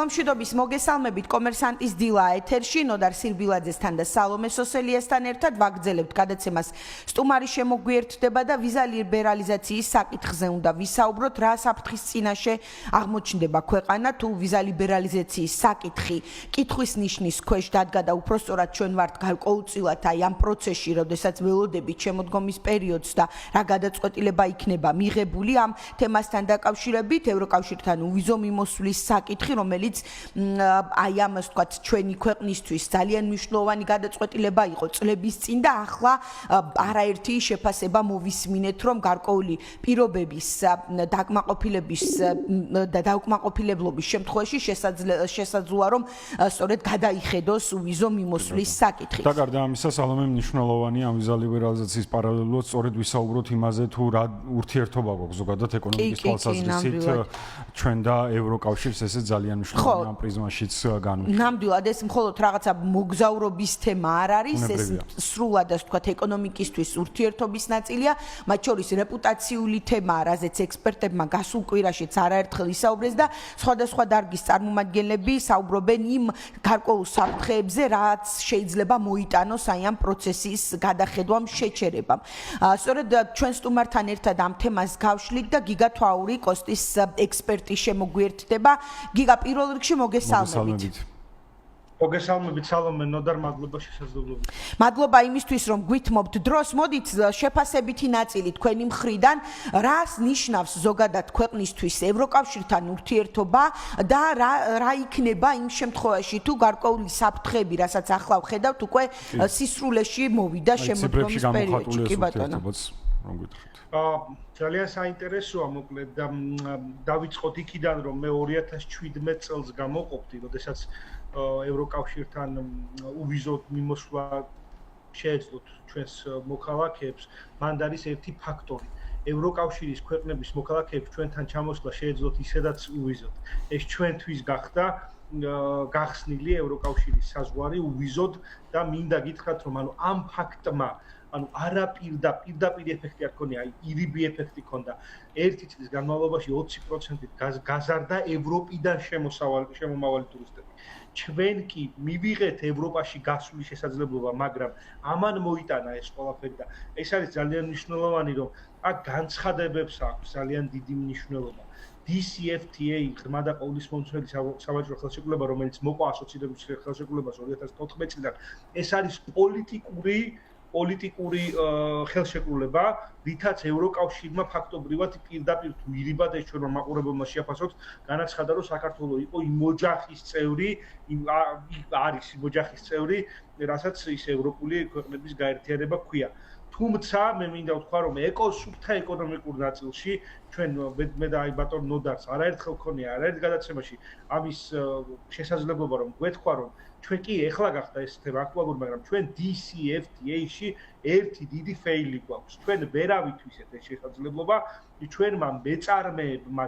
მშვიდობის მოგესალმებით კომერსანტის დილა ეთერში ნოდარ სირბილაძესთან და სალომე სოსელიესთან ერთად ვაგრძელებთ გადაცემას სტუმარი შემოგვიერთდება და ვიზა ლიბერალიზაციის საკითხზე უნდა ვისაუბროთ რა საფრთხის წინაშე აღმოჩნდება ქვეყანა თუ ვიზა ლიბერალიზაციის საკითხი კითხვის ნიშნის ქვეშ დადგა და უпростоრად ჩვენ ვართ გარკვეულწილად აი ამ პროცესში როდესაც ველოდებით შემოდგომის პერიოდს და რა გადაწყვეტილება იქნება მიღებული ამ თემასთან დაკავშირებით ევროკავშირთან უვიზო მიმოსვლის საკითხი რომელიც აი ამას თქვათ ჩვენი ქვეყნისთვის ძალიან მნიშვნელოვანი გადაწყვეტილება იყო წლების წინ და ახლა არაერთი შეფასება მოვისმინეთ რომ გარკვეული პირობების დაკმაყოფილებლობის შემთხვევაში შესაძლოა რომ სწორედ გადაიხედოს უვიზო მიმოსვლის საკითხი. და გარდა ამისა სალომე მნიშვნელოვანი ამ ვიზა ლიბერალიზაციის პარალელურად სწორედ ვისაუბროთ იმაზე თუ რა ურთიერთობა გვაქვს ზოგადად ეკონომიკის თვალსაზრისით ჩვენ და ევროკავშირს ესე ძალიან მნიშვნელოვანი ამ პრიზმაშიც განვიხილოთ. ნამდვილად ეს მხოლოდ რაღაცა მოგზაურობის თემა არ არის, ეს სრულად ასე ვთქვათ ეკონომიკისთვის ურთიერთობის ნაწილია, მათ შორის რეპუტაციული თემაა, რაზეც ექსპერტებმა გასულ კვირაშიც არაერთხელ ისაუბრეს და სხვადასხვა დარგის წარმომადგენლები საუბრობენ იმ გარკვეულ საფრთხეებზე, რაც შეიძლება მოიტანოს აი ამ პროცესის გადახედვამ, შეჩერებამ. სწორედ ჩვენ სტუმართან ერთად ამ თემას გავშლით და გიგა თვაური კოსტის ექსპერტი შემოგვიერთდება. გიგა პირველ რიგში მოგესალმებით. მოგესალმებით სალომე ნოდარ მადლობა შესაძლებლობით. მადლობა იმისთვის რომ გვითმობთ დროს. მოდით შეფასებითი ნაწილი თქვენი მხრიდან რას ნიშნავს ზოგადად ქვეყნისთვის ევროკავშირთან ურთიერთობა და რა იქნება იმ შემთხვევაში თუ გარკვეული საფრთხეები რასაც ახლა ვხედავთ უკვე სისრულეში მოვიდა შემოდგომის პერიოდში. კი ბატონო. რომ გითხრათ. ძალიან საინტერესოა მოკლედ და დავიწყოთ იქიდან რომ მე 2017 წელს გამოყოფდი, როდესაც ევროკავშირთან უვიზო მიმოსვლა შეეძლოთ ჩვენს მოქალაქეებს, მანდ არის ერთი ფაქტორი. ევროკავშირის ქვეყნების მოქალაქეებს ჩვენთან ჩამოსვლა შეეძლოთ ისედაც უვიზოთ. ეს ჩვენთვის გახდა გახსნილი ევროკავშირის საზღვარი უვიზოდ და მინდა გითხრათ რომ ამ ფაქტმა არა პირდაპირ ეფექტი არ ქონია, აი ირიბი ეფექტი ქონდა. ერთი წლის განმავლობაში 20%-ით გაზარდა ევროპიდან შემომავალი ტურისტები. ჩვენ კი მივიღეთ ევროპაში გასვლის შესაძლებლობა, მაგრამ ამან მოიტანა ეს ყველაფერი და ეს არის ძალიან მნიშვნელოვანი, რომ აქ განცხადებებს აქვს ძალიან დიდი მნიშვნელობა. DCFTA ღრმა და ყოვლისმომცველი სავაჭრო ხელშეკრულება, რომელიც მოყვა ასოცირების ხელშეკრულებას 2014 წლიდან, ეს არის პოლიტიკური ხელშეკრულება, რითაც ევროკავშირმა ფაქტობრივად პირდაპირ თუ ირიბად ეს ჩვენმა მაყურებელმა შეაფასოთ, განაცხადა, რომ საქართველოს იყო იმ ოჯახის წევრი, არის იმ ოჯახის წევრი, რასაც ის ევროპული ქვეყნების გაერთიანება ჰქვია. თუმცა მე მინდა ვთქვა, რომ სუფთა ეკონომიკურ ნაწილში ჩვენ მე და აი ბატონ ნოდარს არაერთხელ ქონია არაერთ გადაცემაში ამის შესაძლებლობა რომ გვეთქვა, რომ ჩვენ კი ეხლა გახდა ეს თემა აქტუალური, მაგრამ ჩვენ DCFTA-ში ერთი დიდი ფეილი გვაქვს. ჩვენ ვერავით ვისეთ ეს შესაძლებლობა, ჩვენმა მეწარმეებმა,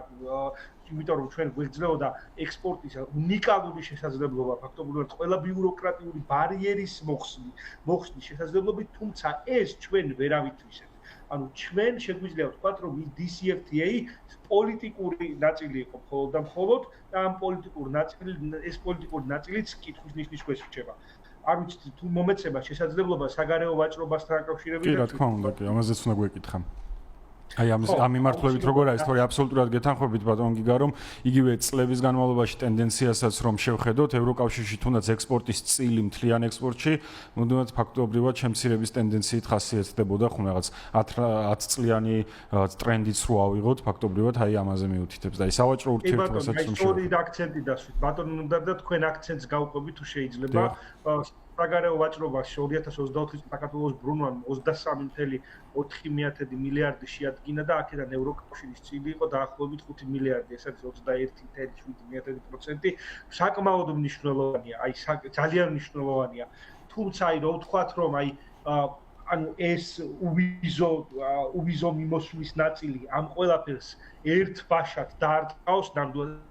იმიტომ რომ ჩვენ გვეძლეოდა ექსპორტის უნიკალური შესაძლებლობა, ფაქტობრივად ყველა ბიუროკრატიული ბარიერის მოხსნის შესაძლებლობით, თუმცა ეს ჩვენ ვერავით ვისეთ. ჩვენ შეგვიძლია ვთქვათ, რომ ის DCFTA პოლიტიკური ნაწილი იყო მხოლოდ და მხოლოდ და ამ პოლიტიკური ნაწილიც კითხვის ნიშნის ქვეშ რჩება. არ ვიცი თუ მომეცება შესაძლებლობა საგარეო ვაჭრობასთან დაკავშირებით. კი, რა თქმა უნდა, კი, ამაზეც უნდა გვეკითხა. აი ამ მიმართულებით როგორ არის, თორე აბსოლუტურად გეთანხმებით ბატონ გიგა, რომ იგივე წლების განმავლობაში ტენდენციასაც რომ შევხედოთ, ევროკავშირში თუნდაც ექსპორტის წილი მთლიან ექსპორტში, მუდმივად ფაქტობრივად შემცირების ტენდენციით ხასიათდებოდა, ხომ რაღაც 10 წლიანი ტრენდიც რო ავიღოთ, ფაქტობრივად აი ამაზე მიუთითებს და აი სავაჭრო ურთიერთობასაც რომ შევხედოთ. აქცენტი დასვით, ბატონ უნდა და თქვენ აქცენტს გავყვებით თუ შეიძლება. საგარეო ვაჭრობაში 2024 წელს საქართველოს ბრუნვამ 23.4 მილიარდი შეადგინა და აქედან ევროკავშირის წილი იყო დაახლოებით 5 მილიარდი, ეს არის 21.7%. საკმაოდ მნიშვნელოვანია, აი ძალიან მნიშვნელოვანია. თუმცა აი რო ვთქვათ, რომ აი ეს უვიზო მიმოსვლის ნაწილი ამ ყველაფერს ერთ ბაშად დაარტყავს, ნამდვილად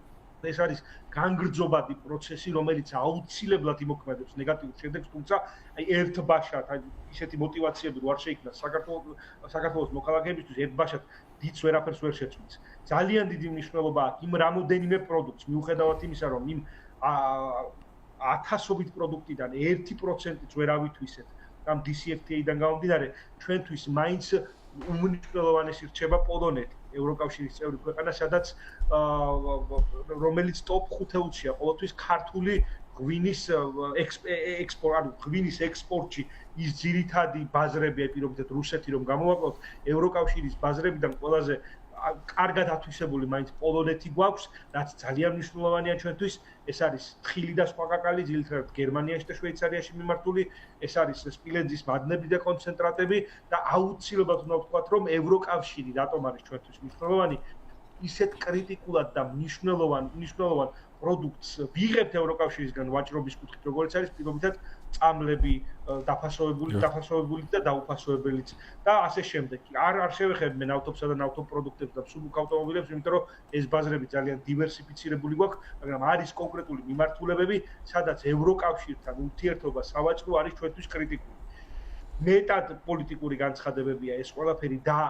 ეს არის განგრძობადი პროცესი, რომელიც აუცილებლად იმოქმედებს ნეგატიურ შედეგს, თუმცა აი ერთბაშად, აი ისეთი мотиваციები არ შეიქმნა საქართველოს მოქალაქეებისთვის ერთბაშად დიდს ვერაფერს ვერ შეცვლის. ძალიან დიდი მნიშვნელობა აქვს იმ რამოდენიმე პროდუქტს, მიუხედავად იმისა, რომ იმ ათასობით პროდუქტიდან 1%-იც ვერ ავითვისეთ ამ DCFTA-დან გამომდინარე, ჩვენთვის მაინც უმნიშვნელოვანესი რჩება პოლონეთი, ევროკავშირის წევრი ქვეყანა, სადაც რომელიც ტოპ 5-ია ყოველთვის ქართული ღვინის ღვინის ექსპორტში ის ძირითადი ბაზრები, პირობითად რუსეთი რომ გამოვაკლოთ, ევროკავშირის ბაზრებიდან ყველაზე კარგად ათვისებული მაინც პოლონეთი გვაქვს, რაც ძალიან მნიშვნელოვანია ჩვენთვის. ეს არის თხილი და სხვა კაკალი, ძირითადად გერმანიაში და შვეიცარიაში მიმართული, ეს არის სპილენძის მადნები და კონცენტრატები და აუცილებლად უნდა ვთქვათ, რომ ევროკავშირი რატომ არის ჩვენთვის მნიშვნელოვანი, ისეთ კრიტიკულად და მნიშვნელოვან პროდუქტს ვიღებთ ევროკავშირისგან ვაჭრობის კუთხით, როგორც არის პირობითად წამლები, დაფასოვებული და დაუფასოებელიც და ასე შემდეგ. არ შევეხებთ მე ნავთობსა და ნავთობპროდუქტებს და მსუბუქ ავტომობილებს, იმიტომ რომ ეს ბაზრები ძალიან დივერსიფიცირებული გვაქვს, მაგრამ არის კონკრეტული მიმართულებები, სადაც ევროკავშირთან ურთიერთობა სავაჭრო არის ჩვენთვის კრიტიკული. მეტად პოლიტიკური განცხადებებია ეს ყველაფერი და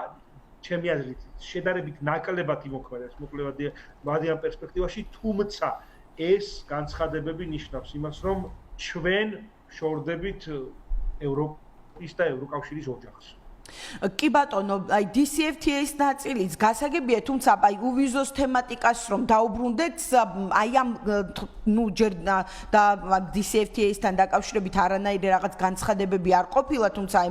ჩემი აზრით შედარებით ნაკლებად იმოქმედებს მოკლევადიან პერსპექტივაში, თუმცა ეს განცხადებები ნიშნავს იმას, რომ ჩვენ შორდებით ევროპის და ევროკავშირის ოჯახს. კი ბატონო, აი DCFTA-ის ნაწილიც გასაგებია, თუმცა აი უვიზოს თემატიკას რომ დაუბრუნდეთ, აი ამ ჯერ და DCFTA-ისთან დაკავშირებით არანაირი რაღაც განცხადებები არ ყოფილა, თუმცა აი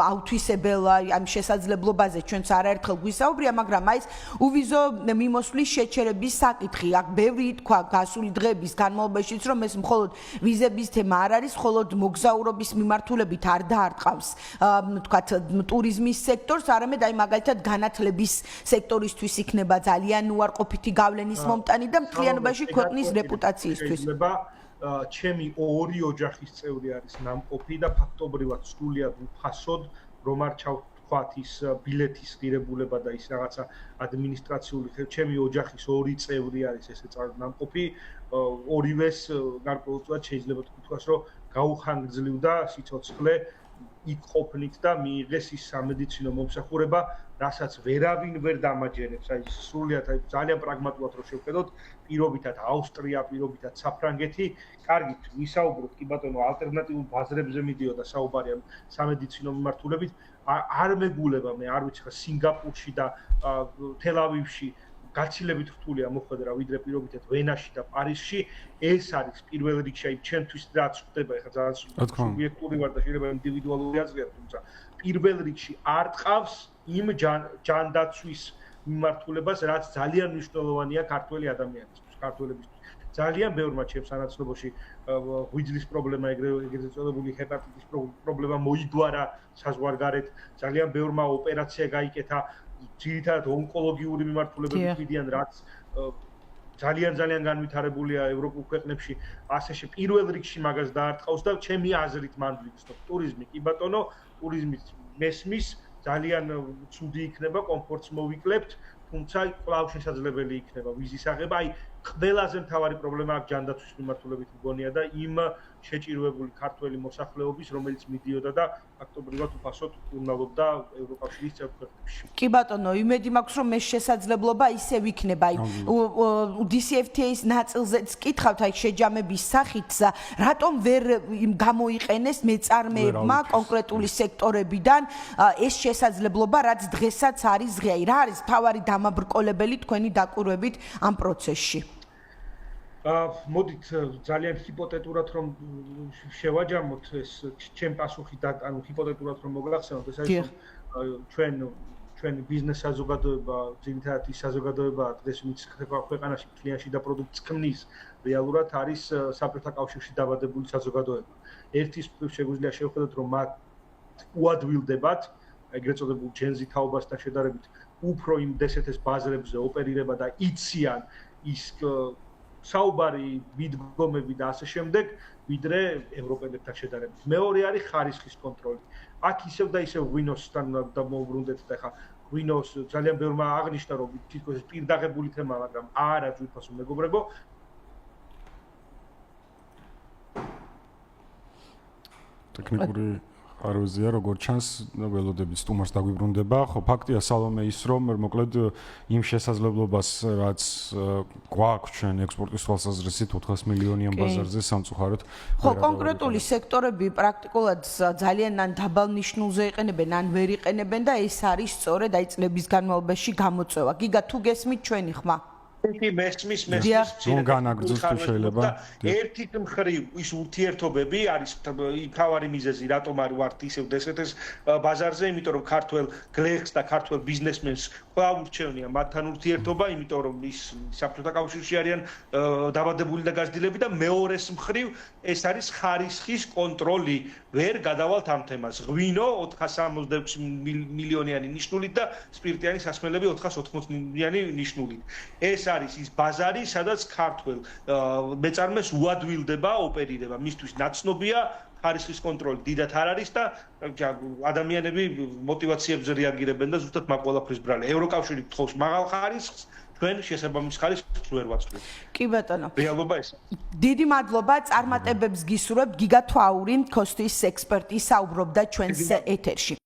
აუთვისებელ ამ შესაძლებლობაზე ჩვენც არაერთხელ გვისაუბრია, მაგრამ აი ეს უვიზო მიმოსვლის შეჩერების საკითხი, აქ ბევრი თქვა გასული დღეების განმავლობაშიც, რომ ეს მხოლოდ ვიზების თემა არ არის, მხოლოდ მოგზაურობის მიმართულებით არ დაარტყავს, თქვათ ტურიზმის სექტორს, არამედ აი მაგალითად განათლების სექტორისთვის იქნება ძალიან უარყოფითი გავლენის მომტანი და მთლიანობაში ქვეყნის რეპუტაციისთვის. ჩემი ორი ოჯახის წევრი არის ნამყოფი და ფაქტობრივად სრულიად უფასოდ რომ არ ჩავთქვათ ის ბილეთის ღირებულება და ის რაღაცა ადმინისტრაციული ჩემი ოჯახის ორი წევრი არის ესე ნამყოფი, ორივეს გარკვეულწილად შეიძლება თქვას, რომ გაუხანგრძლივდა სიცოცხლე იქ ყოფნით და მიიღეს ის სამედიცინო მომსახურება, რასაც ვერავინ ვერ დამაჯერებს. აი სრულიად აი ძალიან პრაგმატულად რო შევხედოთ, პირობითად ავსტრია, პირობითად საფრანგეთი, კარგით ვისაუბროთ კი ბატონო, ალტერნატიულ ბაზრებზე მიდიოდა საუბარი ამ სამედიცინო მიმართულებით, არ მეგულება მე, არ ვიცი ხა სინგაპურში და თელ-ავივში გაცილებით რთულია მოხვედრა ვიდრე პირობითად ვენაში და პარიზში. ეს არის პირველ რიგში აი ჩემთვის რაც ხდება, ეხლა ძალიან სუბიექტური ვარ და შეიძლება ინდივიდუალური აზრია, თუმცა პირველ რიგში არ ტყავს იმ ჯანდაცვის მიმართულებას, რაც ძალიან მნიშვნელოვანია ქართველი ადამიანისთვის, ქართველებისთვის. ძალიან ბევრმა ჩემს სანაცნობოში ღვიძლის პრობლემა, ეგრეთ წოდებული ჰეპატიტის პრობლემა მოიგვარა საზღვარგარეთ, ძალიან ბევრმა ოპერაცია გაიკეთა, ძირითადად ონკოლოგიური მიმართულებებით მიდიან, რაც ძალიან განვითარებულია ევროპულ ქვეყნებში, ასე პირველ რიგში მაგას დაარტყავს და ჩემი აზრით მან ვიცნობ ტურიზმი, კი ბატონო, ტურიზმის მესმის ძალიან ცუდი იქნება, კომფორტს მოვიკლებთ, თუმცა კვლავ შესაძლებელი იქნება ვიზის აღება. აი ყველაზე მთავარი პრობლემა აქ ჯანდაცვის მიმართულებით მგონია და იმ შეჭირვებული ქართველი მოსახლეობის, რომელიც მიდიოდა და ფაქტობრივად უფასოდ უმრავლობდა ევროკავშირის წევრ ქვეყნებში. კი ბატონო, იმედი მაქვს, რომ ეს შესაძლებლობა ისევ იქნება. აი DCFTA-ის ნაწილზეც კითხავთ, აი შეჯამების სახით, რატომ ვერ გამოიყენეს მეწარმეებმა კონკრეტული სექტორებიდან ეს შესაძლებლობა, რაც დღესაც არის ღია. რა არის მთავარი დამაბრკოლებელი თქვენი დაკვირვებით ამ პროცესში? მოდით ძალიან ჰიპოთეტურად რომ შევაჯამოთ ეს ჩემ პასუხი და ანუ ჰიპოთეტურად რომ მოგახსენოთ, ეს არის ჩვენ ბიზნეს საზოგადოება, ძირითადად ის საზოგადოება დღეს ვინც ხდება ქვეყანაში კლიანტში და პროდუქტს ქმნის, რეალურად არის საბჭოთა კავშირში დაბადებული საზოგადოება. ერთის მხრივ შეგვიძლია შევხედოთ, რომ მათ უადვილდებათ ეგრეთ წოდებულ ჯენზი თაობასთან შედარებით უფრო იმ DCFTA-ის ბაზრებზე ოპერირება და იციან ის საუბარი, მიდგომები და ასე შემდეგ, ვიდრე ევროპელებთან შედარებით. მეორე არის ხარისხის კონტროლი. აქ ისევ და ისევ ღვინოსთან და მოვბრუნდეთ და ხა ღვინოს ძალიან ბევრმა აღნიშნა რომ თითქოს პირდაღებული თემა, მაგრამ არა ძვირფასო მეგობრებო. ტექნიკური აროზია როგორც ჩანს ველოდებით სტუმარს დაგვიბრუნდება ხო ფაქტია სალომე ის რომ მოკლედ იმ შესაძლებლობას რაც გვაქვს ჩვენ ექსპორტის თვალსაზრისით 400 მილიონიან ბაზარზე სამწუხაროდ ხო კონკრეტული სექტორები პრაქტიკულად ძალიან ან დაბალ ნიშნულზე იყენებენ ან ვერ იყენებენ და ეს არის სწორედ აი წლების განმავლობაში გამოწვევა გიგა თუ გესმით ჩვენი ხმა მესმის განაგრძოს თუ შეიძლება ერთით მხრივ ის ურთიერთობები არის თავარი მიზეზი რატომ არ ვართ ისევ დსთ-ს ბაზარზე იმიტომ რომ ქართველ გლეხს და ქართველ ბიზნესმენს კვლავ ურჩევნია მათთან ურთიერთობა იმიტომ რომ ის საბჭოთა კავშირში არიან დაბადებული და გაზრდილები და მეორეს მხრივ ეს არის ხარისხის კონტროლი ვერ გადავალთ ამ თემას ღვინო 466 მილიონიანი ნიშნულით და სპირტიანი სასმელები 480-იანი ნიშნულით ეს არის ის ბაზარი, სადაც ქართველ მეწარმეს უადვილდება ოპერირება. მისთვის ნაცნობია ხარისხის კონტროლი დიდად არ არის და ადამიანები мотиваციებზე რეაგირებენ და ზუსტად მაგ ყველაფრის ბრალი. ევროკავშირი გთხოვს მაღალ ხარისხს, ჩვენ შესაბამის ხარისხს ვერ ვაწყობთ. კი ბატონო. რეალობა ეს. დიდი მადლობა, წარმატებებს გისურვებთ. გიგა თვაური, ქოსტის ექსპერტი საუბრობდა ჩვენს ეთერში.